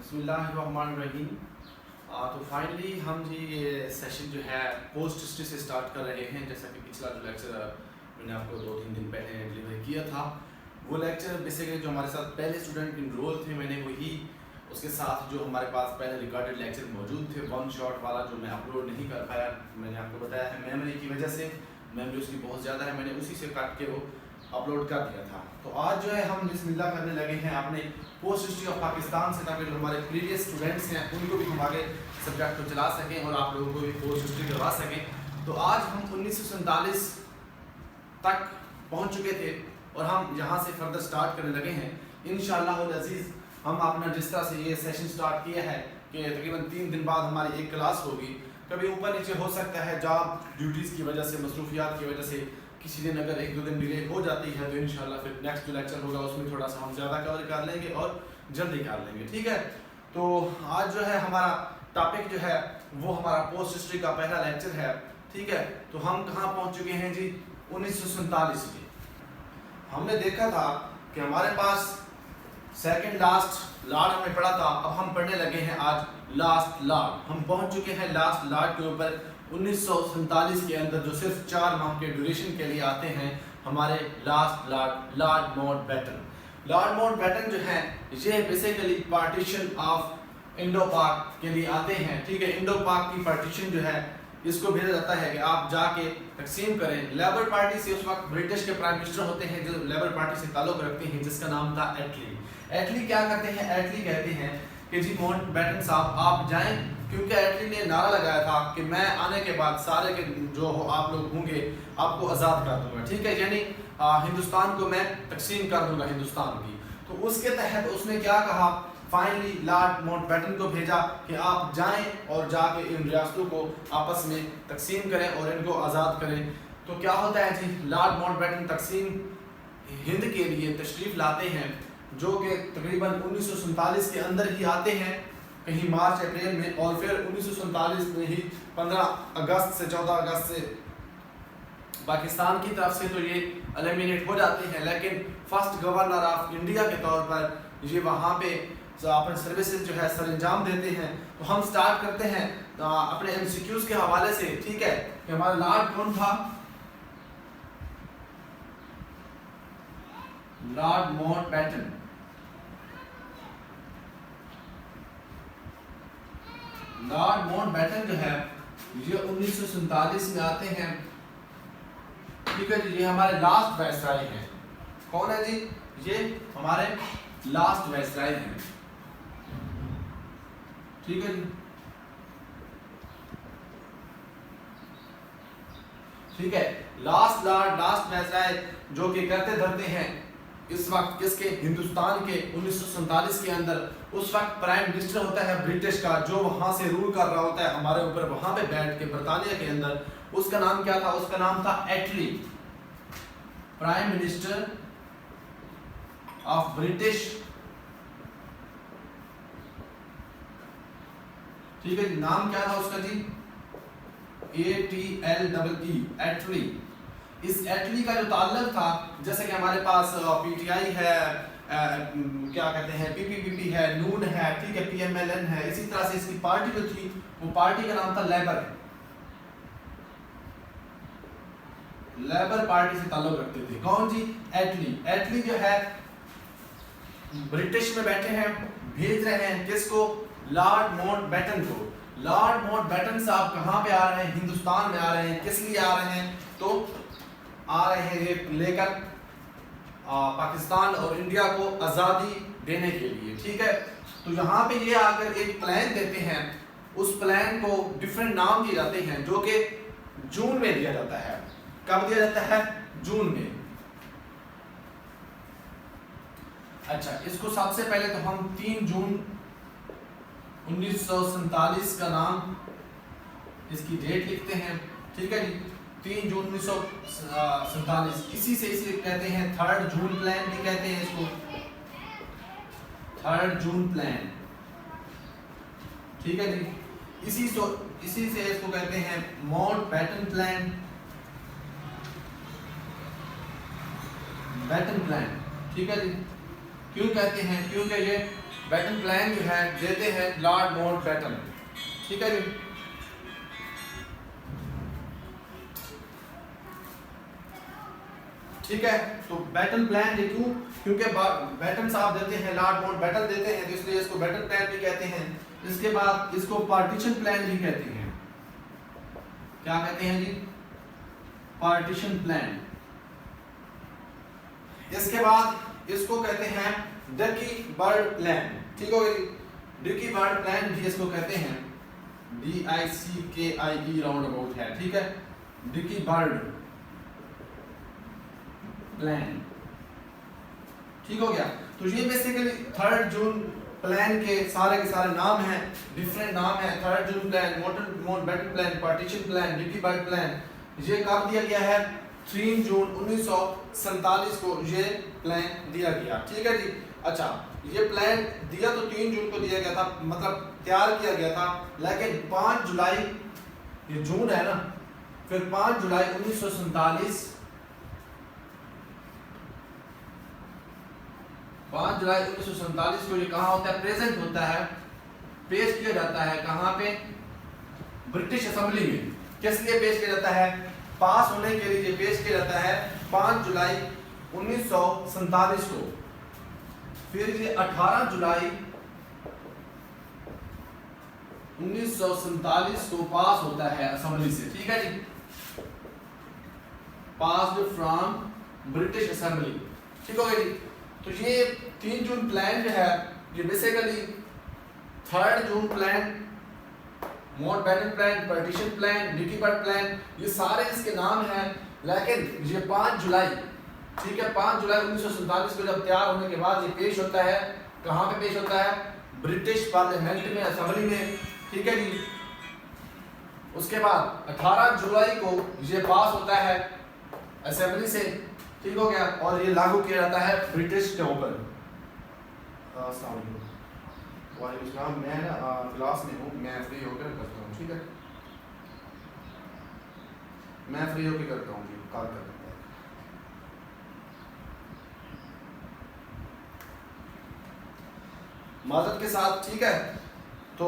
بسم اللہ الرحمن الرحیم۔ تو فائنلی ہم جی یہ سیشن جو ہے پوسٹ ہسٹری سے سٹارٹ کر رہے ہیں، جیسا کہ پچھلا جو لیکچر میں نے آپ کو 2-3 دن پہلے ڈلیور کیا تھا، وہ لیکچر بیسیکلی جو ہمارے ساتھ پہلے اسٹوڈنٹ انرول تھے، میں نے وہی اس کے ساتھ جو ہمارے پاس پہلے ریکارڈڈ لیکچر موجود تھے، ون شاٹ والا جو میں اپلوڈ نہیں کر پایا، میں نے آپ کو بتایا ہے میموری کی وجہ سے، میموری اس کی بہت زیادہ ہے، میں نے اسی سے کٹ کے وہ اپلوڈ کر دیا تھا۔ تو آج جو ہے ہم بسم اللہ کرنے لگے ہیں اپنے پوسٹ ہسٹری آف پاکستان سے، تاکہ جو ہمارے پریویس اسٹوڈنٹس ہیں ان کو بھی ہم آگے سبجیکٹ کو چلا سکیں اور آپ لوگوں کو بھی پوسٹ ہسٹری کروا سکیں۔ تو آج ہم 1947 تک پہنچ چکے تھے اور ہم یہاں سے فردر سٹارٹ کرنے لگے ہیں انشاءاللہ العزیز۔ ہم اپنا جس طرح سے یہ سیشن سٹارٹ کیا ہے کہ تقریباً 3 دن بعد ہماری ایک کلاس ہوگی، کبھی اوپر نیچے ہو سکتا ہے، جاب ڈیوٹیز کی وجہ سے، مصروفیات کی وجہ سے کسی دن اگر 1-2 دن ڈیلے ہو جاتی ہے تو انشاءاللہ پھر نیکسٹ جو لیکچر ہوگا اس میں تھوڑا سا ہم زیادہ کور کر لیں گے اور جلدی کر لیں گے، ٹھیک ہے۔ تو آج جو ہے ہمارا ٹاپک جو ہے وہ ہمارا پوسٹ ہسٹری کا پہلا لیکچر ہے، ٹھیک ہے۔ تو ہم کہاں پہنچ چکے ہیں جی؟ 1947 میں ہم نے دیکھا تھا کہ ہمارے پاس سیکنڈ لاسٹ لاٹ ہمیں پڑھا تھا، اب ہم پڑھنے لگے ہیں آج لاسٹ لاٹ۔ ہم پہنچ چکے ہیں لاسٹ لاٹ کے اوپر 1947 کے اندر، جو صرف 4 ماہ کے ڈیوریشن کے لیے آتے ہیں ہمارے last lot, Lord Mountbatten. Lord Mountbatten جو ہیں یہ بیسیکلی پارٹیشن آف انڈو پاک کے لیے آتے ہیں، ٹھیک ہے۔ انڈو پاک کی پارٹیشن جو ہے اس کو بھیجا جاتا ہے کہ آپ جا کے تقسیم کریں۔ لیبر پارٹی سے اس وقت برٹش کے پرائم منسٹر ہوتے ہیں جو لیبر پارٹی سے تعلق رکھتے ہیں، جس کا نام تھا ایٹلی۔ ایٹلی کیا کرتے ہیں؟ ایٹلی کہتے ہیں کہ جی ماؤنٹ بیٹن صاحب آپ جائیں، کیونکہ ایٹلی نے نعرہ لگایا تھا کہ میں آنے کے بعد سارے کے جو آپ لوگ ہوں گے آپ کو آزاد کر دوں گا، ٹھیک ہے، یعنی ہندوستان کو میں تقسیم کر دوں گا ہندوستان کی۔ تو اس کے تحت اس نے کیا کہا؟ فائنلی لارڈ ماؤنٹ بیٹن کو بھیجا کہ آپ جائیں اور جا کے ان ریاستوں کو آپس میں تقسیم کریں اور ان کو آزاد کریں۔ تو کیا ہوتا ہے جی؟ لارڈ ماؤنٹ بیٹن تقسیم ہند کے لیے تشریف لاتے ہیں، جو کہ تقریباً 1947 کے اندر ہی آتے ہیں، کہیں مارچ اپریل میں، اور پھر 1947 میں ہی 15 اگست سے 14 اگست سے پاکستان کی طرف سے تو یہ ایلیمینیٹ ہو جاتے ہیں، لیکن فرسٹ گورنر آف انڈیا کے طور پر یہ وہاں پہ اپنے سروسز جو ہے سر انجام دیتے ہیں۔ تو ہم سٹارٹ کرتے ہیں اپنے ایم سی کیوز کے حوالے سے، ٹھیک ہے، کہ ہمارا لارڈ کون تھا؟ Lord Mountbatten. Lord Mountbatten جو ہے یہ 1947 میں آتے ہیں، ٹھیک ہے جی۔ یہ ہمارے لاسٹ وائسرائے ہیں۔ کون ہے جی؟ یہ ہمارے لاسٹ وائسرائے ہیں، ٹھیک ہے جی، ٹھیک ہے۔ لاسٹ لارڈ، لاسٹ وائسرائے، جو کہ کرتے دھرتے ہیں اس وقت کس کے؟ ہندوستان کے۔ 1947 کے اندر اس وقت پرائم منسٹر ہوتا ہے برٹش کا، جو وہاں سے رول کر رہا ہوتا ہے ہمارے اوپر، وہاں پہ بیٹھ کے برطانیہ کے اندر۔ اس کا نام کیا تھا؟ اس کا نام تھا ایٹلی، پرائم منسٹر آف برٹش، ٹھیک ہے جی۔ نام کیا تھا اس کا جی؟ ATLEE، ایٹلی۔ اس ایٹلی کا جو تعلق تھا، جیسے کہ ہمارے پاس پی ٹی آئی ہے، کیا کہتے ہیں، PPP ہے، نون ہے، ٹھیک ہے، PMLN ہے، اسی طرح سے اس کی پارٹی جو تھی وہ پارٹی کا نام تھا لیبر۔ لیبر پارٹی سے تعلق رکھتے تھے۔ کون جی؟ ایٹلی۔ ایٹلی جو ہے برٹش میں بیٹھے ہیں، بھیج رہے ہیں کس کو؟ لارڈ ماؤنٹ بیٹن کو۔ لارڈ ماؤنٹ بیٹن صاحب کہاں پہ آ رہے ہیں؟ ہندوستان میں آ رہے ہیں۔ کس لیے آ رہے ہیں؟ تو آ رہے ہیں یہ لے کر پاکستان اور انڈیا کو آزادی دینے کے لیے، ٹھیک ہے۔ تو یہاں پہ یہ آ کر ایک پلان دیتے ہیں، اس پلان کو ڈفرینٹ نام دیے جاتے ہیں، جو کہ جون میں دیا جاتا ہے۔ کب دیا جاتا ہے؟ جون میں۔ اچھا، اس کو سب سے پہلے تو ہم 3 جون 1947 کا نام، اس کی ڈیٹ لکھتے ہیں، ٹھیک ہے جی، 3 جون 1947۔ اسی سے اسے کہتے ہیں 3rd جون پلان بھی کہتے ہیں اس کو، 3rd جون پلان، ٹھیک ہے جی۔ اسی سے اس کو کہتے ہیں Mountbatten plan, Batten plan, ٹھیک ہے جی۔ کیوں کہتے ہیں؟ کیونکہ یہ بیٹن پلان جو ہے دیتے ہیں لارڈ ماؤنٹ بیٹن. ٹھیک ہے جی. ٹھیک ہے, تو بیٹن پلان یہ کیوں؟ کیونکہ بیٹن صاحب دیتے ہیں, لارڈ ماؤنٹ بیٹن دیتے ہیں, تو اس لیے اس کو بیٹن پلان بھی کہتے ہیں. اس کے بعد اس کو پارٹیشن پلان بھی کہتے ہیں. کیا کہتے ہیں جی؟ Partition plan. اس کے بعد اس کو کہتے ہیں ڈکی برڈ پلان. ٹھیک ہو گیا جی. ڈکی برڈ پلان بھی اس کو کہتے ہیں, DICKIE راؤنڈ اباؤٹ ہے. ٹھیک ہے, ڈکی برڈ پلان. ٹھیک ہو گیا. تو یہ بیسیکلی 3 جون پلان کے سارے نام ہیں, ڈفرینٹ نام ہیں. 3 June plan, Mountbatten plan, partition plan, Dickie Bird plan. یہ کب دیا گیا ہے؟ 3 جون 1947 کو یہ پلان دیا گیا. ٹھیک ہے جی. اچھا, یہ پلان دیا تو 3 جون کو دیا گیا تھا, مطلب تیار کیا گیا تھا, لیکن 5 جولائی, یہ جون ہے نا, پھر 5 جولائی 1947 کو یہ کہاں ہوتا ہے؟ پریزنٹ ہوتا ہے, پیش کیا جاتا ہے. کہاں پہ؟ برٹش اسمبلی میں. کس لیے پیش کیا جاتا ہے؟ پاس ہونے کے لیے پیش کیا جاتا ہے 5 جولائی 1947 کو. پھر یہ 18 جولائی 1947 کو پاس ہوتا ہے اسمبلی سے. ٹھیک ہے جی, پاسڈ فرام برٹش اسمبلی. ٹھیک ہو گیا جی. تو یہ 3 جون پلان جو ہے یہ basically 3 June plan, Mountbatten plan, partition plan, Dickie Bird plan, یہ سارے اس کے نام ہیں. لیکن یہ 5 جولائی, ٹھیک ہے, 5 جولائی 1947 کو جب تیار ہونے کے بعد یہ پیش ہوتا ہے, کہاں پہ پیش ہوتا ہے؟ برٹش پارلیمنٹ میں, اسمبلی میں. ٹھیک ہے جی. اس کے بعد 18 جولائی کو یہ پاس ہوتا ہے اسمبلی سے. ٹھیک ہو گیا, اور یہ لاگو کیا جاتا ہے برٹش کے اوپر. السلام علیکم. وعلیکم السلام. میں نا کلاس میں ہوں, میں فری ہو کر کرتا ہوں. ٹھیک ہے, میں فری ہو کے کرتا ہوں, کال کرتا ہوں. معذرت کے ساتھ. ٹھیک ہے, تو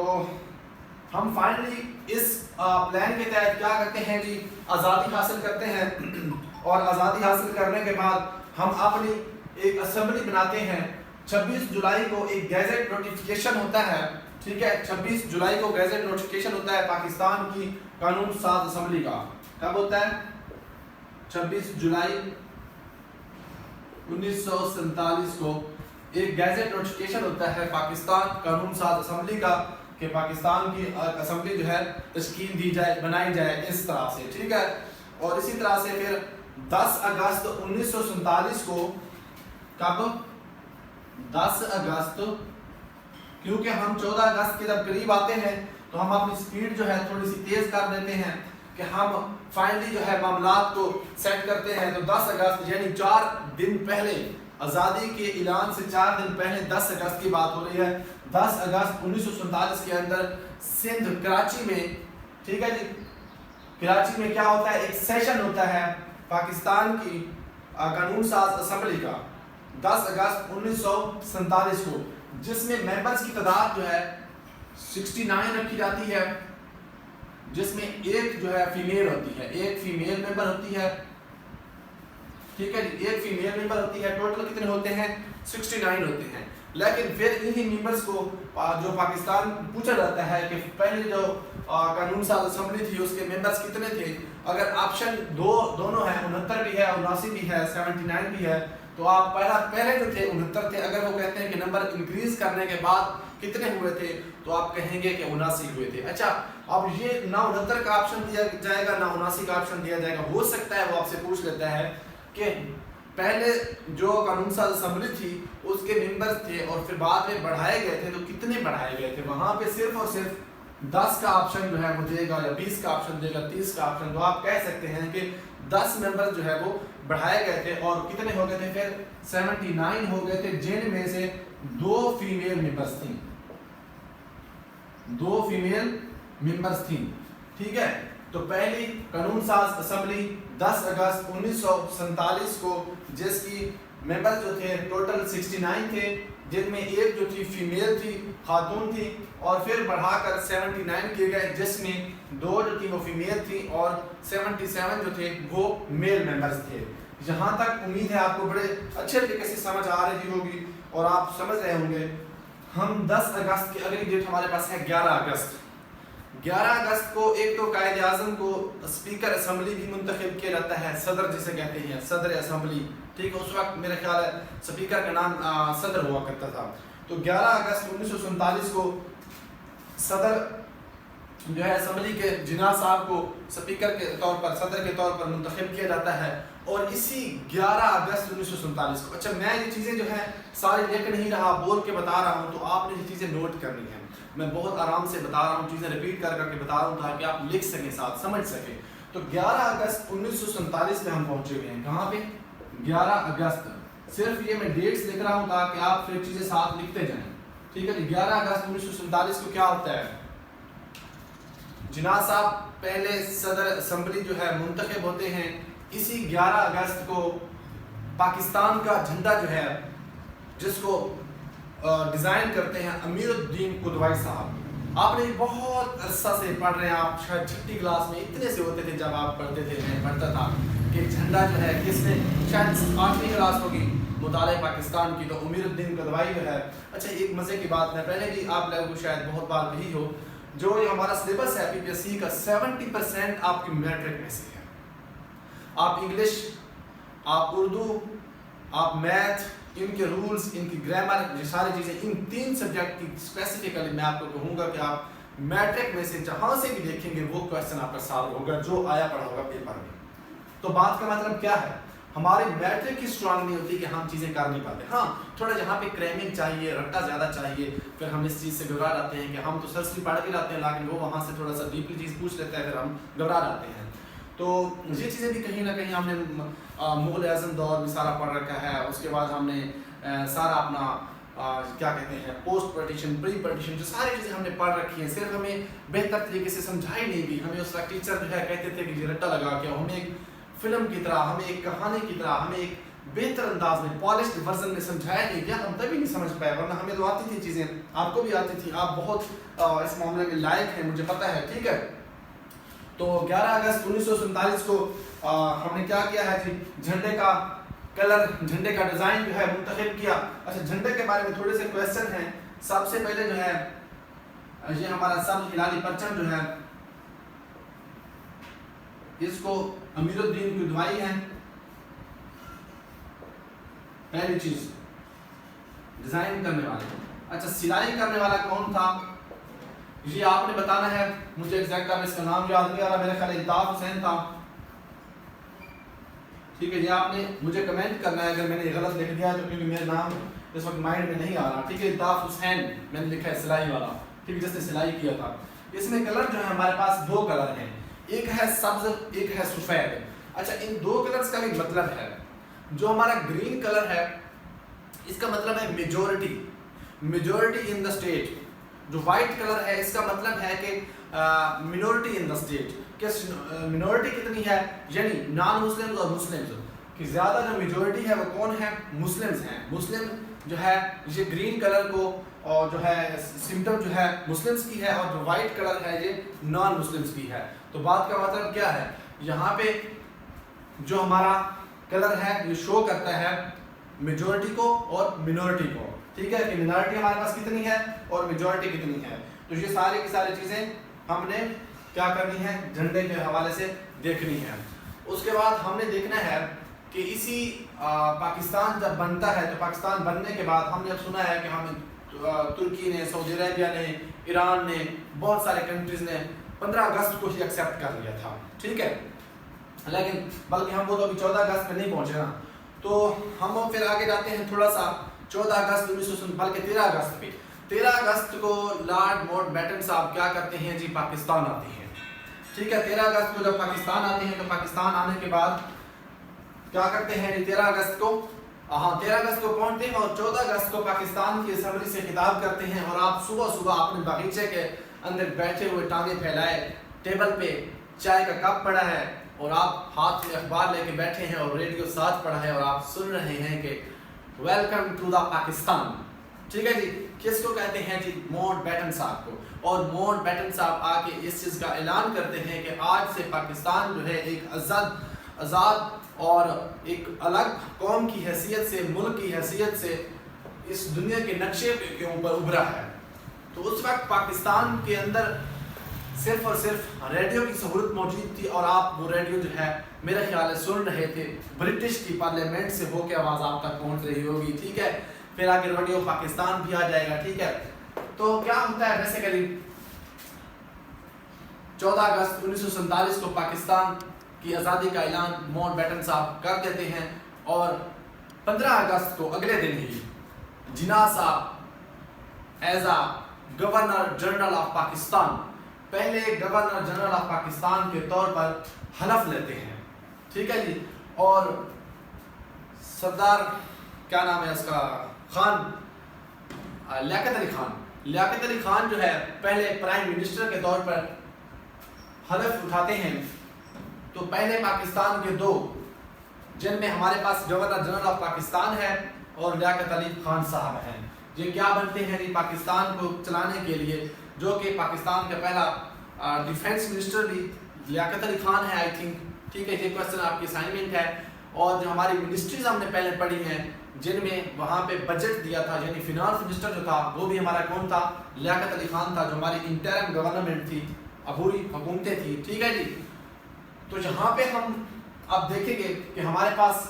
ہم فائنلی اس پلان کے تحت کیا کرتے ہیں جی؟ آزادی حاصل کرتے ہیں, اور آزادی حاصل کرنے کے بعد ہم اپنی ایک اسمبلی بناتے ہیں. 26 جولائی کو ایک گیزٹ نوٹیفیکیشن ہوتا ہے. ٹھیک ہے, 26 جولائی کو گیزٹ نوٹیفیکیشن ہوتا ہے پاکستان کی قانون ساز اسمبلی کا. کب ہوتا ہے؟ 26 جولائی 1947 کو ایک گیزٹ نوٹیفیکیشن ہوتا ہے پاکستان قانون ساز اسمبلی کا, کہ پاکستان کی اسمبلی جو ہے تشکیل دی جائے, بنائی جائے اس طرح سے. ٹھیک ہے, اور اسی طرح سے پھر 10 اگست 1947 کو, کب؟ 10 اگست, کیونکہ ہم 14 اگست کے جب قریب آتے ہیں تو ہم اپنی سپیڈ جو ہے تھوڑی سی تیز کر دیتے ہیں کہ ہم فائنلی جو ہے معاملات کو سیٹ کرتے ہیں. تو 10 اگست یعنی 4 دن پہلے, آزادی کے اعلان سے 4 دن پہلے 10 اگست کی بات ہو رہی ہے. 10 اگست 1947 کے اندر سندھ کراچی میں, ٹھیک ہے جی, کراچی میں کیا ہوتا ہے؟ ایک سیشن ہوتا ہے پاکستان کی قانون ساز اسمبلی کا 10 اگست 1947 کو, جس میں ممبرز کی تعداد جو ہے 69 رکھی جاتی ہے, جس میں ایک جو ہے فیمیل ہوتی ہے, ایک فیمیل ممبر ہوتی ہے. ٹھیک ہے جی, ایک فیمیل ممبر ہوتی ہے. ٹوٹل کتنے ہوتے ہیں؟ 69 ہوتے ہیں. لیکن پھر انہی ممبرز کو جو پاکستان پوچھا جاتا ہے کہ پہلے جو قانون ساز اسمبلی تھی اس کے ممبرز کتنے تھے. اگر آپشن دونوں ہیں, 69 بھی ہے, 79 بھی ہے, 79 بھی ہے, تو آپ پہلے جو تھے 69 تھے. اگر وہ کہتے ہیں کہ نمبر انکریز کرنے کے بعد کتنے ہوئے تھے, تو آپ کہیں گے کہ 79 ہوئے تھے. اچھا, اب یہ نہ 69 کا آپشن دیا جائے گا نہ 79 کا آپشن دیا جائے گا. ہو سکتا ہے وہ آپ سے پوچھ لیتا ہے کہ پہلے جو قانون ساز اسمبلی تھی اس کے ممبرز تھے اور پھر بعد میں بڑھائے گئے تھے, تو کتنے بڑھائے گئے تھے. وہاں پہ صرف اور صرف 10 کا آپشن جو ہے وہ دے گا, یا 20 کا آپشن دے گا, 30 کا آپشن. تو آپ کہہ سکتے ہیں کہ 10 ممبر جو ہے وہ بڑھائے گئے تھے. اور کتنے ہو گئے تھے پھر؟ 79 ہو گئے تھے, جن میں سے 2 فیمیل ممبرز تھیں, 2 فیمیل ممبرز تھیں. ٹھیک ہے, تو پہلی قانون ساز اسمبلی 10 اگست 1947 کو, جس کی ممبر جو تھے ٹوٹل 69 تھے, جن میں ایک جو تھی فیمیل تھی، خاتون تھی، اور پھر بڑھا کر 79 کیے گئے جس میں 2 جو تھی وہ فیمیل تھی اور 77 جو تھے وہ میل ممبرز تھے۔ یہاں تک امید ہے آپ کو بڑے اچھے طریقے سے سمجھ آ رہی ہوگی اور آپ سمجھ رہے ہوں گے۔ ہم 10 اگست کی اگلی ڈیٹ ہمارے پاس ہے 11 اگست۔ 11 اگست کو ایک تو قائد اعظم کو اسپیکر اسمبلی بھی منتخب کیا جاتا ہے، صدر جسے کہتے ہیں، صدر اسمبلی، ٹھیک ہے، اس وقت میرا خیال ہے اسپیکر کا نام صدر ہوا کرتا تھا۔ تو 11 اگست 1947 کو صدر جو ہے اسمبلی کے جناح صاحب کو اسپیکر کے طور پر، صدر کے طور پر منتخب کیا جاتا ہے، اور اسی 11 اگست 1947 کو، اچھا میں یہ چیزیں جو ہیں ساری لکھ نہیں رہا، بول کے بتا رہا ہوں، تو آپ نے یہ چیزیں نوٹ کرنی ہیں، میں بہت آرام سے بتا رہا ہوں، چیزیں ریپیٹ کر کر کے بتا رہا ہوں تاکہ آپ لکھ سکیں، ساتھ سمجھ سکیں۔ تو 11 اگست 1947 میں ہم پہنچے ہوئے ہیں، کہاں پہ؟ 11 اگست، صرف یہ میں ڈیٹس لکھ رہا ہوں تاکہ آپ پھر چیزیں ساتھ لکھتے جائیں، ٹھیک ہے جی۔ 11 اگست 1947 کو کیا ہوتا ہے؟ جناح صاحب پہلے صدر اسمبلی جو ہے منتخب ہوتے ہیں۔ اسی 11 اگست کو پاکستان کا جھنڈا جو ہے، جس کو ڈیزائن کرتے ہیں امیر الدین قدوائی صاحب، آپ نے بہت عرصہ سے پڑھ رہے ہیں، آپ شاید 6ٹھی کلاس میں اتنے سے ہوتے تھے جب آپ پڑھتے تھے، میں پڑھتا تھا کہ جھنڈا جو ہے کس نے، شاید 8ویں کلاس ہوگی مطالعہ پاکستان کی، تو امیر الدین قدوائی جو ہے۔ اچھا ایک مزے کی بات میں پہلے بھی آپ لوگوں کو شاید بہت بار کہی ہو، جو یہ ہمارا سلیبس ہے PPSC کا 70% آپ کی میٹرک میں سے ہے۔ آپ انگلش، آپ اردو، آپ میتھ، ان کے رولز، ان کی گرامر، یہ ساری چیزیں، ان 3 سبجیکٹ کی اسپیسیفکلی میں آپ کو کہوں گا کہ آپ میٹرک میں سے جہاں سے بھی دیکھیں گے وہ کویشچن آپ کا سالو ہوگا، جو آیا پڑھا ہوگا پیپر میں۔ تو بات کا مطلب کیا ہے؟ ہماری میٹرک کی اسٹرانگ نہیں ہوتی کہ ہم چیزیں کر نہیں پاتے، ہاں تھوڑا جہاں پہ کریمنگ چاہیے، رٹا زیادہ چاہیے، پھر ہم اس چیز سے گھبرا جاتے ہیں کہ ہم تو سرسری پڑھ کے لاتے ہیں لیکن وہ وہاں سے تھوڑا سا ڈیپلی چیز پوچھ لیتا ہے، پھر ہم گھبرا جاتے ہیں۔ تو یہ چیزیں بھی کہیں نہ کہیں ہم نے مغل اعظم دور بھی سارا پڑھ رکھا ہے، اس کے بعد ہم نے سارا اپنا کیا کہتے ہیں پوسٹ پارٹیشن، پری پارٹیشن، جو ساری چیزیں ہم نے پڑھ رکھی ہیں، صرف ہمیں بہتر طریقے سے سمجھائی نہیں گئی۔ ہمیں اس وقت ٹیچر جو ہے کہتے تھے کہ یہ رٹا لگا کے، ہمیں ایک فلم کی طرح، ہمیں ایک کہانی کی طرح، ہمیں ایک بہتر انداز میں، پالشڈ ورژن میں سمجھایا نہیں گیا، ہم تبھی نہیں سمجھ پائے، ورنہ ہمیں تو آتی تھی چیزیں، آپ کو بھی آتی تھی، آپ بہت اس معاملے میں لائق ہیں، مجھے پتہ ہے، ٹھیک ہے۔ تو 11 اگست 1947 کو ہم نے کیا کیا ہے جی، جھنڈے کا کلر، جھنڈے کا ڈیزائن جو ہے منتخب کیا۔ اچھا جھنڈے کے بارے میں تھوڑے سے کویشچن ہیں۔ سب سے پہلے جو ہے یہ ہمارا سبز ہلالی پرچم جو ہے، اس کو امیر الدین قدوائی ہے، پہلی چیز ڈیزائن کرنے والے۔ اچھا سلائی کرنے والا کون تھا، یہ آپ نے بتانا ہے، مجھے ایگزیکٹ اب اس کا نام یاد نہیں آ رہا، میرے خیال الطاف حسین تھا، ٹھیک ہے، یہ آپ نے مجھے کمنٹ کرنا ہے اگر میں نے غلط لکھ دیا تو، کیونکہ میرا نام اس وقت مائنڈ میں نہیں آ رہا، ٹھیک ہے۔ الطاف حسین میں نے لکھا ہے سلائی والا، ٹھیک ہے، جس نے سلائی کیا تھا۔ اس میں کلر جو ہے ہمارے پاس 2 کلر ہیں، ایک ہے سبز، ایک ہے سفید۔ اچھا ان 2 کلرز کا بھی مطلب ہے، جو ہمارا گرین کلر ہے اس کا مطلب ہے majority, majority in the state. جو وائٹ کلر ہے اس کا مطلب ہے کہ منورٹی ان دا اسٹیٹ، کہ منورٹی کتنی ہے، یعنی نان مسلمز اور مسلمز، کہ زیادہ جو میجورٹی ہے وہ کون ہے، مسلمز ہیں۔ مسلم جو ہے یہ گرین کلر کو اور جو ہے سمٹم جو ہے مسلمز کی ہے، اور جو وائٹ کلر ہے یہ نان مسلمز کی ہے۔ تو بات کا مطلب کیا ہے، یہاں پہ جو ہمارا کلر ہے یہ شو کرتا ہے میجورٹی کو اور منورٹی کو، ٹھیک ہے، کہ منورٹی ہمارے پاس کتنی ہے اور میجورٹی کتنی ہے۔ تو یہ ساری کی ساری چیزیں ہم نے کیا کرنی ہے، جھنڈے کے حوالے سے دیکھنی ہے۔ اس کے بعد ہم نے دیکھنا ہے کہ اسی پاکستان جب بنتا ہے، تو پاکستان بننے کے بعد ہم نے سنا ہے کہ ہم ترکی نے، سعودی عربیہ نے، ایران نے، بہت سارے کنٹریز نے 15 اگست کو ہی ایکسیپٹ کر لیا تھا، ٹھیک ہے، لیکن بلکہ ہم وہ تو ابھی 14 اگست میں نہیں پہنچے نا، تو ہم پھر آگے جاتے ہیں تھوڑا سا 14 اگست 1900 بلکہ 13 اگست پہ، 13 اگست کو لارڈ ماؤنٹ بیٹن صاحب کیا کرتے ہیں جی، پاکستان آتے ہیں، ٹھیک ہے۔ 13 اگست کو جب پاکستان آتے ہیں تو پاکستان آنے کے بعد کیا کرتے ہیں جی، 13 اگست کو 13 اگست کو پہنچتے ہیں اور 14 اگست کو پاکستان کی اسمبلی سے خطاب کرتے ہیں، اور آپ صبح صبح اپنے باغیچے کے اندر بیٹھے ہوئے ٹانگیں پھیلائے، ٹیبل پہ چائے کا کپ پڑا ہے اور آپ ہاتھ میں اخبار لے کے بیٹھے ہیں اور ریڈیو ساتھ پڑا ہے، اور آپ سن رہے ہیں کہ ویلکم ٹو دا پاکستان، ٹھیک ہے جی. کس کو کہتے ہیں جی؟ ماؤنٹ بیٹن صاحب کو. اور ماؤنٹ بیٹن صاحب آ کے اس چیز کا اعلان کرتے ہیں کہ آج سے پاکستان جو ہے ایک آزاد اور ایک الگ قوم کی حیثیت سے، ملک کی حیثیت سے اس دنیا کے نقشے کے اوپر ابھرا ہے. تو اس وقت پاکستان کے اندر صرف اور صرف ریڈیو کی سہولت موجود تھی، اور آپ وہ ریڈیو جو ہے میرا خیال ہے سن رہے تھے. برٹش کی پارلیمنٹ سے ہو کے آواز آپ تک پہنچ رہی ہوگی. ٹھیک ہے، پھر آگے ریڈیو پاکستان بھی آ جائے گا. ٹھیک ہے، تو کیا ہوتا ہے بیسیکلی 14 اگست 1947 کو پاکستان کی آزادی کا اعلان ماؤنٹ بیٹن صاحب کر دیتے ہیں، اور 15 اگست کو اگلے دن ہی جناح صاحب as a governor general of Pakistan, پہلے گورنر جنرل آف پاکستان کے طور پر حلف لیتے ہیں. ٹھیک ہے جی. اور سردار کیا نام ہے اس کا، خان لیاقت علی خان جو ہے پہلے پرائم منسٹر کے طور پر حلف اٹھاتے ہیں. تو پہلے پاکستان کے دو، جن میں ہمارے پاس گورنر جنرل آف پاکستان ہے اور لیاقت علی خان صاحب ہیں، یہ کیا بنتے ہیں پاکستان کو چلانے کے لیے، جو کہ پاکستان کا پہلا ڈیفینس منسٹر بھی لیاقت علی خان ہے آئی تھنک. ٹھیک ہے، یہ کوشچن آپ کی اسائنمنٹ ہے. اور جو ہماری منسٹریز ہم نے پہلے پڑھی ہیں جن میں وہاں پہ بجٹ دیا تھا، یعنی فنانس منسٹر جو تھا وہ بھی ہمارا کون تھا؟ لیاقت علی خان تھا، جو ہماری انٹرم گورنمنٹ تھی، عبوری حکومتیں تھی. ٹھیک ہے جی. تو یہاں پہ ہم اب دیکھیں گے کہ ہمارے پاس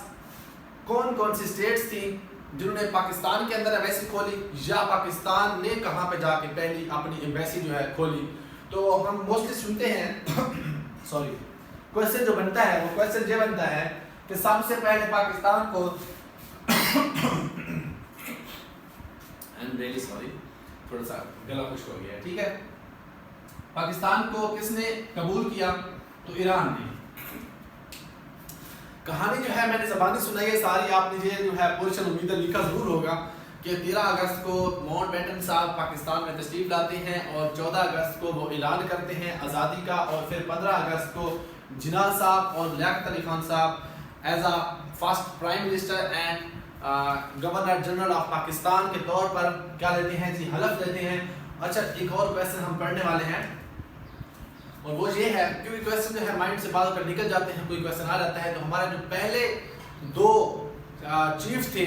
کون کون سی اسٹیٹس تھیں جنہوں نے پاکستان کے اندر ایمبیسی کھولی، یا پاکستان نے کہاں پہ جا کے پہلی اپنی ایمبیسی جو ہے کھولی. تو ہم موسٹلی سنتے ہیں سوری کوشچن جو بنتا ہے وہ کوشچن یہ بنتا ہے کہ سب سے پہلے پاکستان کو تھوڑا سا گلا خشک ہو گیا. ٹھیک ہے، پاکستان کو کس نے قبول کیا؟ تو ایران نے. کہانی جو ہے میں نے زبانی سنائی ہے ساری، آپ نے یہ جو ہے پورشن امید لکھا ضرور ہوگا کہ 13 اگست کو ماؤنٹ بیٹن صاحب پاکستان میں تشریف لاتے ہیں، اور 14 اگست کو وہ اعلان کرتے ہیں آزادی کا، اور پھر 15 اگست کو جناح صاحب اور لیاقت علی خان صاحب as a first prime minister and governor general of Pakistan کے طور پر کیا لیتے ہیں جی؟ حلف لیتے ہیں. اچھا، ایک اور کویسچن ہم پڑھنے والے ہیں، اور وہ یہ ہے کیونکہ کویسچن جو ہے مائنڈ سے بعض کر نکل جاتے ہیں، کوئی کویسچن آ جاتا ہے. تو ہمارے جو پہلے دو چیف تھے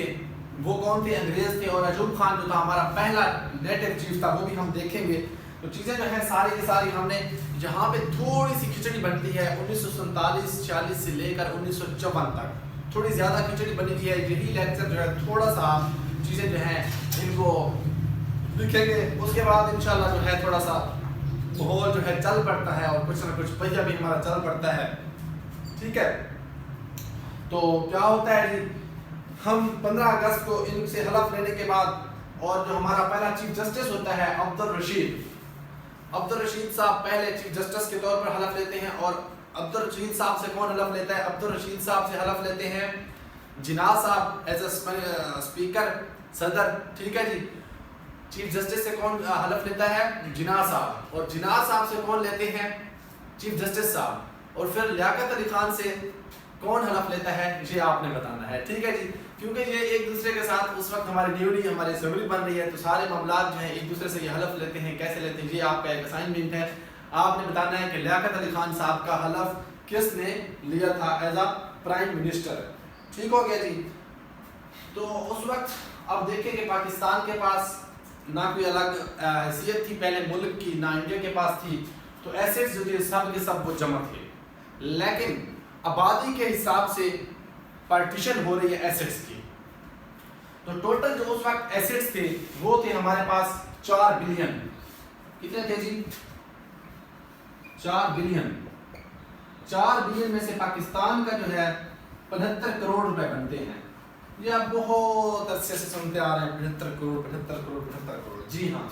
وہ کون تھے؟ انگریز تھے. اور ایوب خان جو تھا ہمارا پہلا نیٹو چیف تھا، وہ بھی ہم دیکھیں گے. تو چیزیں جو ہیں ساری کی ساری ہم نے جہاں پہ تھوڑی سی کھچڑی بنتی ہے 1947-46 سے لے کر 1954 تک تھوڑی زیادہ کھچڑی بنی ہوئی ہے. یہی لیکچر جو ہے تھوڑا سا چیزیں جو ہیں ان کو لکھیں گے، اس کے بعد انشاءاللہ جو ہے تھوڑا سا ماحول جو ہے چل پڑتا ہے، اور کچھ نہ کچھ پہیا بھی ہمارا چل پڑتا ہے. ٹھیک ہے، تو کیا ہوتا ہے جی؟ ہم 15 اگست کو ان سے حلف لینے کے بعد، اور جو ہمارا پہلا چیف جسٹس ہوتا ہے عبدالرشید صاحب پہلے چیف جسٹس کے طور پر حلف لیتے ہیں. اور عبدالرشید صاحب سے کون حلف لیتا ہے؟ عبدالرشید صاحب سے حلف لیتے ہیں جناح صاحب ایز اے اسپیکر، صدر. ٹھیک ہے جی. چیف جسٹس سے کون حلف لیتا ہے؟ جناح صاحب. اور جناح صاحب سے کون لیتے ہیں؟ چیف جسٹس صاحب. اور پھر لیاقت علی خان سے کون حلف لیتا ہے؟ یہ آپ نے بتانا ہے. ٹھیک ہے جی. کیونکہ یہ ایک دوسرے کے ساتھ اس وقت ہماری نیولی ہماری اسمبلی بن رہی ہے، تو سارے معاملات جو ہیں ایک دوسرے سے یہ حلف لیتے ہیں. کیسے لیتے ہیں؟ یہ آپ کا ایک اسائنمنٹ ہے. آپ نے بتانا ہے کہ لیاقت علی خان صاحب کا حلف کس نے لیا تھا ایز اے پرائم منسٹر. ٹھیک ہو گیا جی. تو اس وقت اب دیکھیں کہ پاکستان کے پاس نہ کوئی الگ حیثیت تھی پہلے ملک کی، نہ انڈیا کے پاس تھی. تو ایسیٹس جو تھے سب کے سب وہ جمع تھے، لیکن آبادی کے حساب سے پارٹیشن ہو رہی ہے ایسیٹس کی. تو ٹوٹل جو اس وقت ایسیٹس تھے وہ تھے ہمارے پاس 4 بلین. کتنے تھے جی؟ 4 بلین. 4 بلین میں سے پاکستان کا جو ہے 75 کروڑ روپے بنتے ہیں. یہ آپ بہت عرصے سے سنتے آ رہے ہیں 75 کروڑ 75 کروڑ 75 کروڑ. جی ہاں.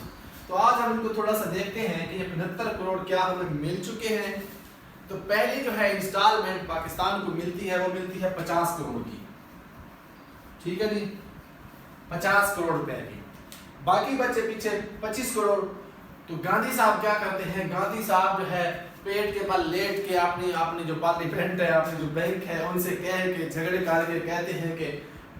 تو آج ہم ان کو تھوڑا سا دیکھتے ہیں کہ یہ 75 کروڑ کیا ہمیں مل چکے ہیں. تو پہلی جو ہے انسٹالمنٹ پاکستان کو ملتی ہے وہ ملتی ہے 50 کروڑ کی. ٹھیک ہے جی، 50 کروڑ روپے کی. باقی بچے پیچھے 25 کروڑ. تو گاندھی صاحب کیا کرتے ہیں؟ گاندھی صاحب جو ہے پیٹ کے بل لیٹ کے اپنی جو پارلیمنٹ ہے، اپنی جو بینک ہے، ان سے کہہ کے جھگڑے کر کے کہتے ہیں کہ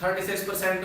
36%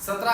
17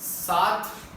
7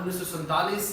1947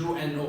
UNO,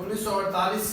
1948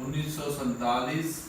1947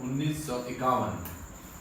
1951,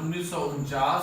1949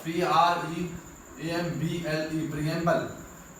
PREAMBLE,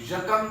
1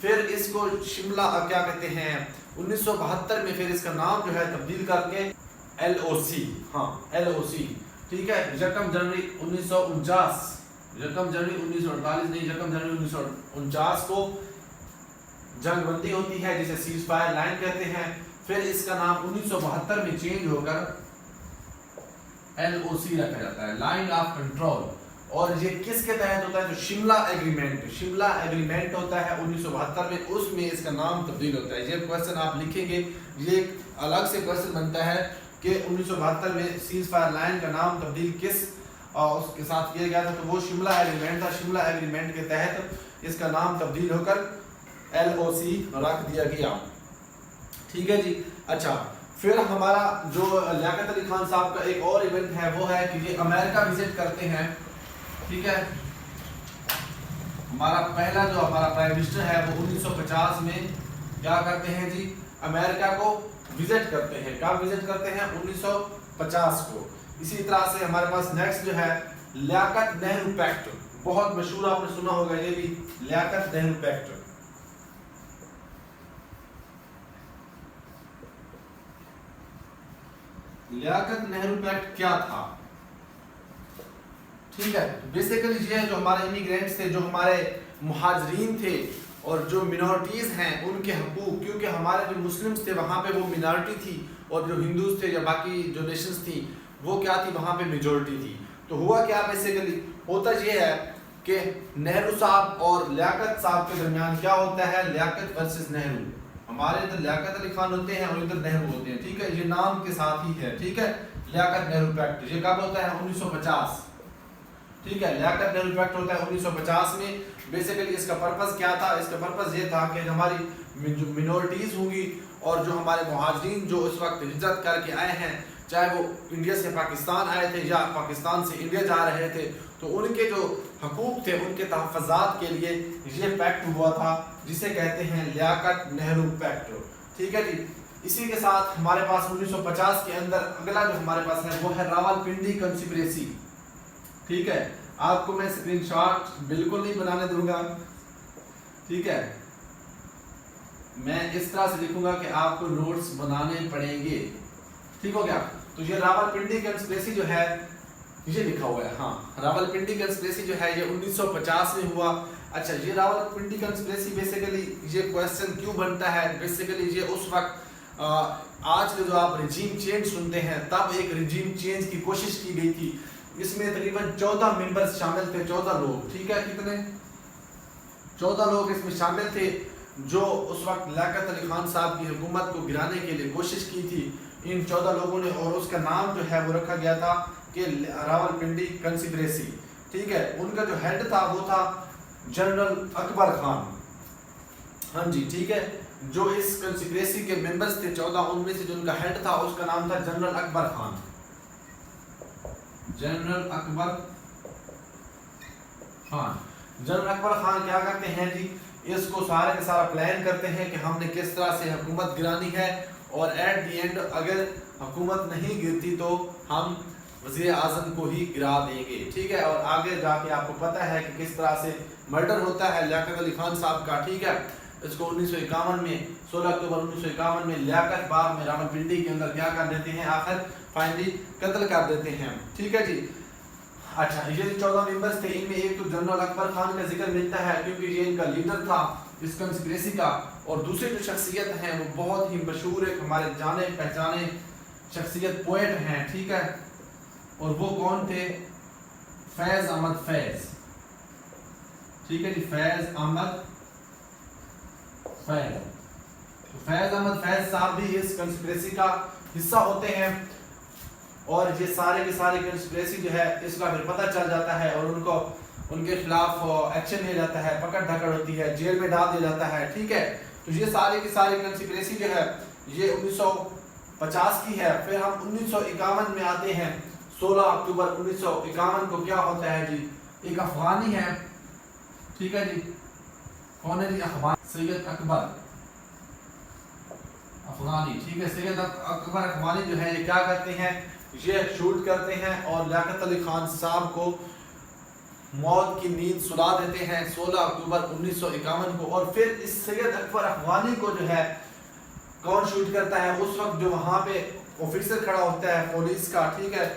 پھر اس کو شملہ کیا کہتے ہیں 1972 میں پھر اس کا نام جو ہے تبدیل کر کے LOC، ہاں LOC، ٹھیک ہے، یکم جنوری 1949، یکم جنوری 1948 نہیں، یکم جنوری 1949 کو جنگ بندی ہوتی ہے جسے سیز فائر لائن کہتے ہیں، پھر اس کا نام 1972 میں چینج ہو کر LOC رکھا جاتا ہے، لائن آف کنٹرول، اور یہ کس کے تحت ہوتا ہے؟ جو شملہ ایگریمنٹ، شملہ ایگریمنٹ ہوتا ہے 1972 میں، اس میں اس کا نام تبدیل ہوتا ہے۔ یہ کویسچن آپ لکھیں گے، یہ ایک الگ سے کویسچن بنتا ہے کہ 1972 میں سیز فائر لائن کا نام تبدیل کس اس کے ساتھ کیا گیا تھا، تو وہ شملہ ایگریمنٹ تھا، شملہ ایگریمنٹ کے تحت اس کا نام تبدیل ہو کر LOC رکھ دیا گیا، ٹھیک ہے جی۔ اچھا، پھر ہمارا جو لیاقت علی خان صاحب کا ایک اور ایونٹ ہے وہ ہے کہ یہ امریکہ وزٹ کرتے ہیں، ٹھیک ہے، ہمارا پہلا جو ہمارا پرائم منسٹر ہے وہ 1950 میں کیا کرتے ہیں جی، امریکہ کو وزٹ کرتے ہیں۔ کب وزٹ کرتے ہیں؟ 1950 کو۔ اسی طرح سے ہمارے پاس نیکسٹ جو ہے لیاقت نہرو پیکٹ، بہت مشہور، آپ نے سنا ہوگا یہ بھی، لیاقت نہرو پیکٹ۔ لیاقت نہرو پیکٹ کیا تھا؟ ٹھیک ہے، بیسیکلی یہ جو ہمارے امیگرینٹس تھے، جو ہمارے مہاجرین تھے اور جو منورٹیز ہیں ان کے حقوق، کیونکہ ہمارے جو مسلمز تھے وہاں پہ وہ منارٹی تھی، اور جو ہندوز تھے یا باقی جو نیشنز تھیں وہ کیا تھی، وہاں پہ میجورٹی تھی۔ تو ہوا کیا، بیسیکلی ہوتا یہ ہے کہ نہرو صاحب اور لیاقت صاحب کے درمیان کیا ہوتا ہے، لیاقت ورسز نہرو، ہمارے ادھر لیاقت علی خان ہوتے ہیں اور ادھر نہرو ہوتے ہیں، ٹھیک ہے، یہ نام کے ساتھ ہی ہے، ٹھیک ہے، لیاقت نہرو پیکٹ۔ یہ کب ہوتا ہے؟ 1950، ٹھیک ہے، لیاقت نہرو پیکٹ ہوتا ہے 1950 میں۔ بیسیکلی اس کا پرپس کیا تھا؟ اس کا پرپس یہ تھا کہ ہماری جو منورٹیز ہوں گی اور جو ہمارے مہاجرین جو اس وقت ہجرت کر کے آئے ہیں، چاہے وہ انڈیا سے پاکستان آئے تھے یا پاکستان سے انڈیا جا رہے تھے، تو ان کے جو حقوق تھے ان کے تحفظات کے لیے یہ پیکٹ ہوا تھا جسے کہتے ہیں لیاقت نہرو پیکٹ، ٹھیک ہے جی۔ اسی کے ساتھ ہمارے پاس 1950 کے اندر اگلا جو ہمارے پاس ہے وہ ہے راولپنڈی کنسپریسی، ٹھیک ہے، آپ کو میں اسکرین شاٹ بالکل نہیں بنانے دوں گا، ٹھیک ہے، میں اس طرح سے لکھوں گا کہ آپ کو نوٹس بنانے پڑیں گے، ٹھیک ہو گیا۔ تو یہ راولپنڈی کنسپریسی جو ہے یہ لکھا ہوا ہے، ہاں، راولپنڈی کنسپریسی جو ہے یہ 1950 میں ہوا۔ اچھا، یہ راولپنڈی کنسپریسی بیسیکلی یہ کویسچن کیوں بنتا ہے؟ بیسیکلی یہ اس وقت آج کے جو آپ رجیم چینج سنتے ہیں، تب ایک رجیم چینج کی کوشش کی گئی تھی، اس میں تقریباً 14 ممبرز شامل تھے، 14 لوگ، ٹھیک ہے، کتنے؟ 14 لوگ اس میں شامل تھے جو اس وقت لیاقت علی خان صاحب کی حکومت کو گرانے کے لیے کوشش کی تھی ان 14 لوگوں نے، اور اس کا نام جو ہے وہ رکھا گیا تھا کہ راولپنڈی کنسپریسی، ٹھیک ہے۔ ان کا جو ہیڈ تھا وہ تھا جنرل اکبر خان، ہاں جی، ٹھیک ہے، جو اس کنسپریسی کے ممبرز تھے 14، ان میں سے جو ان کا ہیڈ تھا اس کا نام تھا جنرل اکبر خان، جنرل اکبر خان۔ جنرل اکبر خان کیا کرتے ہیں جی، اس کو سارے کا سارا پلان کرتے ہیں کہ ہم نے کس طرح سے حکومت گرانی ہے، اور ایٹ دی اینڈ اگر حکومت نہیں گرتی تو ہم وزیر اعظم کو ہی گرا دیں گے، ٹھیک ہے، اور آگے جا کے آپ کو پتہ ہے کہ کس طرح سے مرڈر ہوتا ہے لیاقت علی خان صاحب کا، ٹھیک ہے۔ اس کو 1951 میں 16 اکتوبر 1951 میں لیاقت باغ میں راولپنڈی کے اندر کیا کر دیتے ہیں، آخر فائنلی قتل کر دیتے ہیں، ٹھیک ہے جی۔ اچھا، یہ 14 ممبرز تھے، ان میں ایک تو جنرل اکبر خان کا ذکر ملتا ہے کیونکہ یہ ان کا لیڈر تھا اس کنسپریسی کا، اور دوسری جو شخصیت ہیں وہ بہت ہی مشہور ایک ہمارے جانے پہچانے شخصیت پوئٹ ہیں، ٹھیک ہے، اور وہ کون تھے؟ فیض احمد فیض، ٹھیک ہے جی، فیض احمد فیض۔ تو فیض احمد فیض صاحب بھی اس کنسپریسی کا حصہ ہوتے ہیں، اور یہ سارے کے سارے کنسپریسی جو ہے اس کا پھر پتہ چل جاتا ہے اور ان کے خلاف ایکشن لیا جاتا ہے، پکڑ دھکڑ ہوتی ہے، جیل میں ڈال دیا جاتا ہے، ٹھیک ہے۔ تو یہ سارے کی ساری کنسپریسی جو ہے یہ 1950 کی ہے۔ پھر ہم 1951 میں آتے ہیں، 16 اکتوبر 1951 کو کیا ہوتا ہے جی، ایک افغانی ہے، ٹھیک ہے جی، کون ہے جی؟ سید اکبر افغانی، ٹھیک ہے، سید اکبر افغانی جو ہے یہ کیا کرتے ہیں، یہ شوٹ کرتے ہیں اور لیاقت علی خان صاحب کو موت کی نیند سلا دیتے ہیں 16 اکتوبر 1951 کو. اور پھر اس سید اکبر افغانی کو جو ہے کون شوٹ کرتا ہے؟ اس وقت جو وہاں پہ آفیسر کھڑا ہوتا ہے پولیس کا، ٹھیک ہے،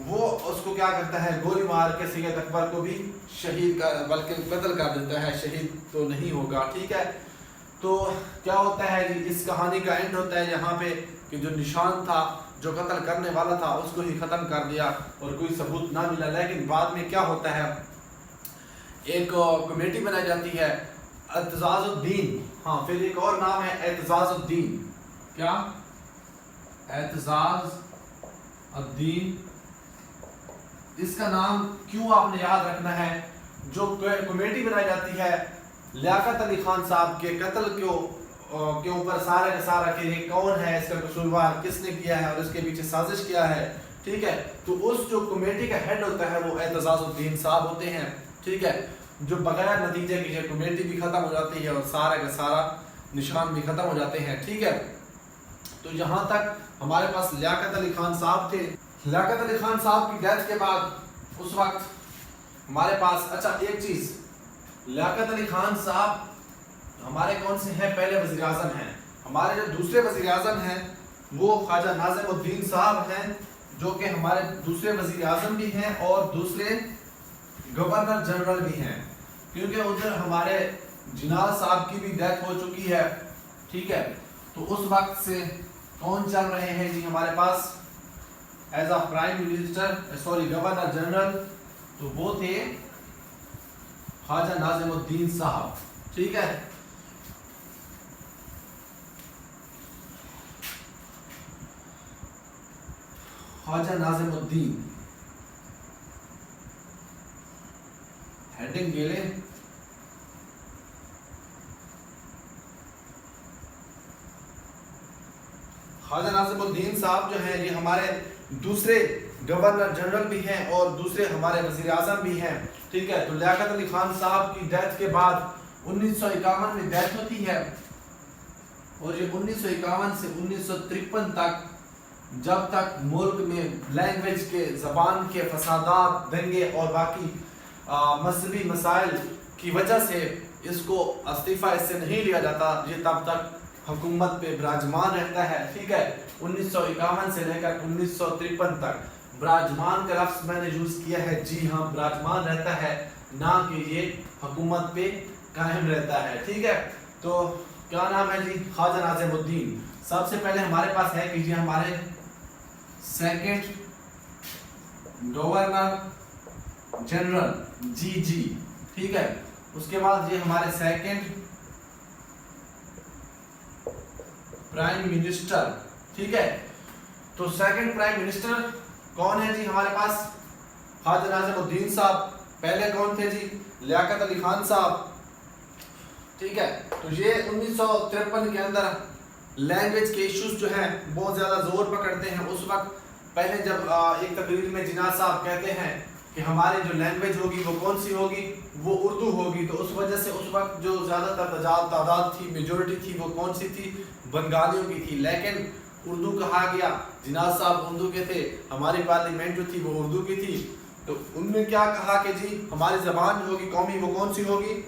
وہ اس کو کیا کرتا ہے؟ گولی مار کے سید اکبر کو بھی شہید کا بلکہ قتل کر دیتا ہے، شہید تو نہیں ہوگا، ٹھیک ہے. تو کیا ہوتا ہے جی، اس کہانی کا اینڈ ہوتا ہے یہاں پہ کہ جو نشان تھا، جو قتل کرنے والا تھا، اس کو ہی ختم کر دیا اور کوئی ثبوت نہ ملا. لیکن بعد میں کیا ہوتا ہے، ایک کمیٹی بنائی جاتی ہے اعتزاز الدین، ہاں پھر ایک اور نام ہے اعتزاز الدین. کیا؟ اعتزاز الدین. اس کا نام کیوں آپ نے یاد رکھنا ہے؟ جو کمیٹی بنائی جاتی ہے لیاقت علی خان صاحب کے قتل کے اوپر سارا کا سارا کہ یہ کون ہے، اس کا قصوروار کس نے کیا ہے اور اس کے پیچھے سازش کیا ہے، ٹھیک ہے. تو اس جو کمیٹی کا ہیڈ ہوتا ہے وہ اعتزاز الدین صاحب ہوتے ہیں، ٹھیک ہے. جو بغیر نتیجے کی یہ کمیٹی بھی ختم ہو جاتی ہے اور سارا کا سارا نشان بھی ختم ہو جاتے ہیں، ٹھیک ہے. تو یہاں تک ہمارے پاس لیاقت علی خان صاحب تھے. لیاقت علی خان صاحب کی ڈیتھ کے بعد اس وقت ہمارے پاس، اچھا ایک چیز، لیاقت علی خان صاحب ہمارے کون سے ہیں؟ پہلے وزیر اعظم ہیں. ہمارے جو دوسرے وزیر اعظم ہیں وہ خواجہ ناظم الدین صاحب ہیں، جو کہ ہمارے دوسرے وزیر اعظم بھی ہیں اور دوسرے گورنر جنرل بھی ہیں، کیونکہ ادھر ہمارے جناح صاحب کی بھی ڈیتھ ہو چکی ہے، ٹھیک ہے. تو اس وقت سے کون چل رہے ہیں جی ہمارے پاس as a prime minister, governor general? تو وہ تھے خواجہ ناظم الدین صاحب، ٹھیک ہے. خواجہ ناظم الدین ہیڈنگ گیلے. خواجہ ناظم الدین صاحب جو ہیں یہ ہمارے دوسرے گورنر جنرل بھی ہیں اور دوسرے ہمارے وزیر اعظم بھی ہیں، ٹھیک ہے. تو لیاقت علی خان صاحب کی ڈیتھ کے بعد 1951 میں ڈیتھ ہوتی ہے اور یہ 1951 سے 1953 تک، جب تک ملک میں لینگویج کے، زبان کے فسادات، دنگے اور باقی مذہبی مسائل کی وجہ سے اس کو استعفیٰ اس سے نہیں لیا جاتا، یہ تب تک حکومت پہ براجمان رہتا ہے، ٹھیک ہے. 1951 سے لے کر 1953 تک براجمان کا لفظ میں نے یوز کیا ہے، جی ہاں براجمان رہتا ہے، نہ کہ یہ حکومت پہ قائم رہتا ہے، ٹھیک ہے. تو کیا نام ہے جی؟ خواجہ ناظم الدین. سب سے پہلے ہمارے پاس ہے کہ یہ ہمارے سیکنڈ گورنر جنرل، جی، ٹھیک ہے. اس کے بعد یہ ہمارے سیکنڈ پرائم منسٹر، ٹھیک ہے. تو سیکنڈ پرائم منسٹر کون ہے جی ہمارے پاس؟ خواجہ ناظم الدین صاحب. پہلے کون تھے جی؟ لیاقت علی خان صاحب، ٹھیک ہے. تو یہ 1953 کے اندر لینگویج کے ایشوز جو ہیں بہت زیادہ زور پکڑتے ہیں. اس وقت پہلے جب ایک تقریر میں جناح صاحب کہتے ہیں کہ ہماری جو لینگویج ہوگی وہ کون سی ہوگی؟ وہ اردو ہوگی. تو اس وجہ سے اس وقت جو زیادہ تر تعداد تھی، میجورٹی تھی، وہ کون سی تھی؟ بنگالیوں کی تھی. لیکن اردو کہا گیا، جناح صاحب اردو کے تھے، ہماری پارلیمنٹ جو تھی وہ اردو کی تھی. تو ان نے کیا کہا کہ جی ہماری زبان جو ہوگی قومی وہ کون سی ہوگی؟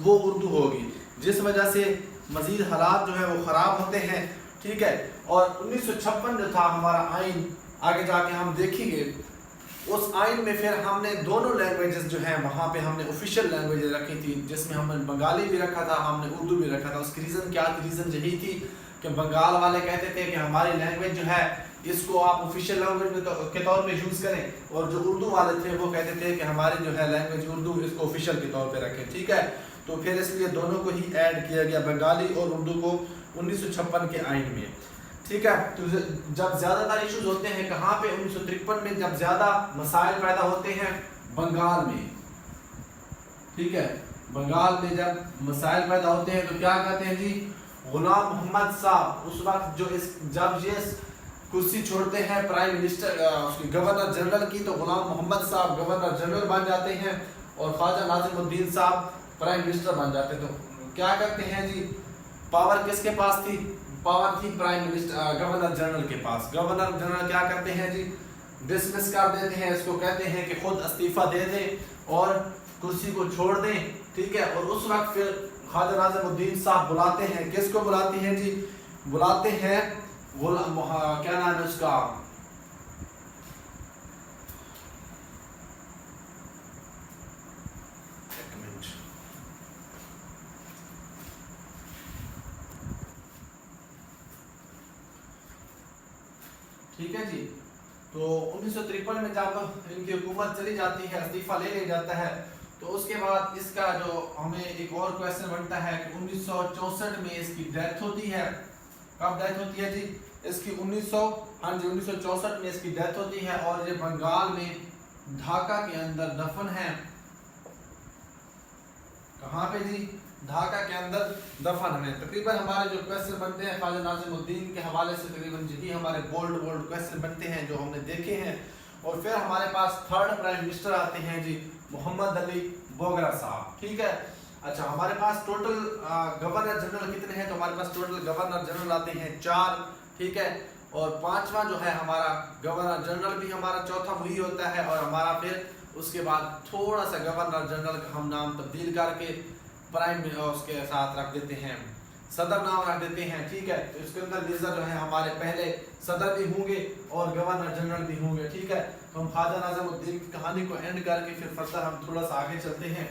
وہ اردو ہوگی. جس وجہ سے مزید حالات جو ہے وہ خراب ہوتے ہیں، ٹھیک ہے. اور 1956 جو تھا ہمارا آئین، آگے جا کے ہم دیکھیں گے اس آئین میں پھر ہم نے دونوں لینگویجز جو ہیں وہاں پہ ہم نے آفیشیل لینگویجز رکھی تھی، جس میں ہم نے بنگالی بھی رکھا تھا، ہم نے اردو بھی رکھا تھا. اس کی ریزن کیا تھی؟ ریزن یہی تھی کہ بنگال والے کہتے تھے کہ ہماری لینگویج جو ہے اس کو آپ آفیشیل لینگویج کے طور پہ یوز کریں، اور جو اردو والے تھے وہ کہتے تھے کہ ہماری جو ہے لینگویج اردو، اس کو آفیشیل کے طور پہ رکھیں، ٹھیک ہے. تو پھر اس لیے دونوں کو ہی ایڈ کیا گیا، بنگالی اور اردو کو 1956 کے آئین میں، ٹھیک ہے. تو جب زیادہ تر ایشوز ہوتے ہیں کہاں پہ؟ 1953 میں جب زیادہ مسائل پیدا ہوتے ہیں بنگال میں، ٹھیک ہے. بنگال میں جب مسائل پیدا ہوتے ہیں تو کیا کہتے ہیں جی؟ غلام محمد صاحب اس وقت جب یہ کرسی چھوڑتے ہیں پرائم منسٹر اس کی گورنر جنرل کی، تو غلام محمد صاحب گورنر جنرل بن جاتے ہیں اور خواجہ ناظم الدین صاحب پرائم منسٹر بن جاتے ہیں. تو کیا کرتے ہیں جی؟ پاور کس کے پاس تھی؟ پاور تھی پرائم منسٹر گورنر جنرل کے پاس. گورنر جنرل کیا کرتے ہیں جی؟ ڈسمس کر دیتے ہیں، اس کو کہتے ہیں کہ خود استعفیٰ دے دیں اور کرسی کو چھوڑ دیں، ٹھیک ہے. اور اس وقت پھر خواجہ ناظم الدین صاحب بلاتے ہیں، کس کو بلاتے ہیں جی؟ بلاتے ہیں کیا نام ہے اس کا، ٹھیک ہے جی. تو 1953 میں جب ان کی حکومت چلی جاتی ہے، استعفیٰ لے جاتا ہے، تو اس کے بعد اس کا جو ہمیں ایک اور کویسچن بنتا ہے کہ 1964 میں اس کی ڈیتھ ہوتی ہے. کب ڈیتھ ہوتی ہے جی؟ اس کی 1964 میں اس کی ڈیتھ ہوتی ہے اور یہ بنگال میں ڈھاکہ کے اندر دفن ہے. کہاں پہ جی؟ ڈھاکہ کے اندر دفن ہے. تقریباً ہمارے جو کویسچن بنتے ہیں خواجہ ناظم الدین کے حوالے سے تقریباً یہی ہمارے بولڈ کویسچن بنتے ہیں جو ہم نے دیکھے ہیں. اور پھر ہمارے پاس تھرڈ پرائم منسٹر آتے ہیں جی محمد علی بوگرا صاحب، ٹھیک ہے. اچھا ہمارے پاس ٹوٹل گورنر جنرل کتنے ہیں؟ تو ہمارے پاس ٹوٹل گورنر جنرل آتے ہیں 4، ٹھیک ہے. اور 5واں جو ہے ہمارا گورنر جنرل بھی ہمارا چوتھا وہی ہوتا ہے، اور ہمارا پھر اس کے بعد تھوڑا سا گورنر جنرل کا ہم نام تبدیل کر کے پرائم اس کے ساتھ رکھ دیتے ہیں، صدر نام رکھ دیتے ہیں، ٹھیک ہے. تو اس کے اندر لیزر جو ہے ہمارے پہلے صدر بھی ہوں گے اور گورنر جنرل بھی ہوں گے، ٹھیک ہے. تو ہم خواجہ ناظم الدین کی کہانی کو اینڈ کر کے پھر فردر ہم تھوڑا سا آگے چلتے ہیں.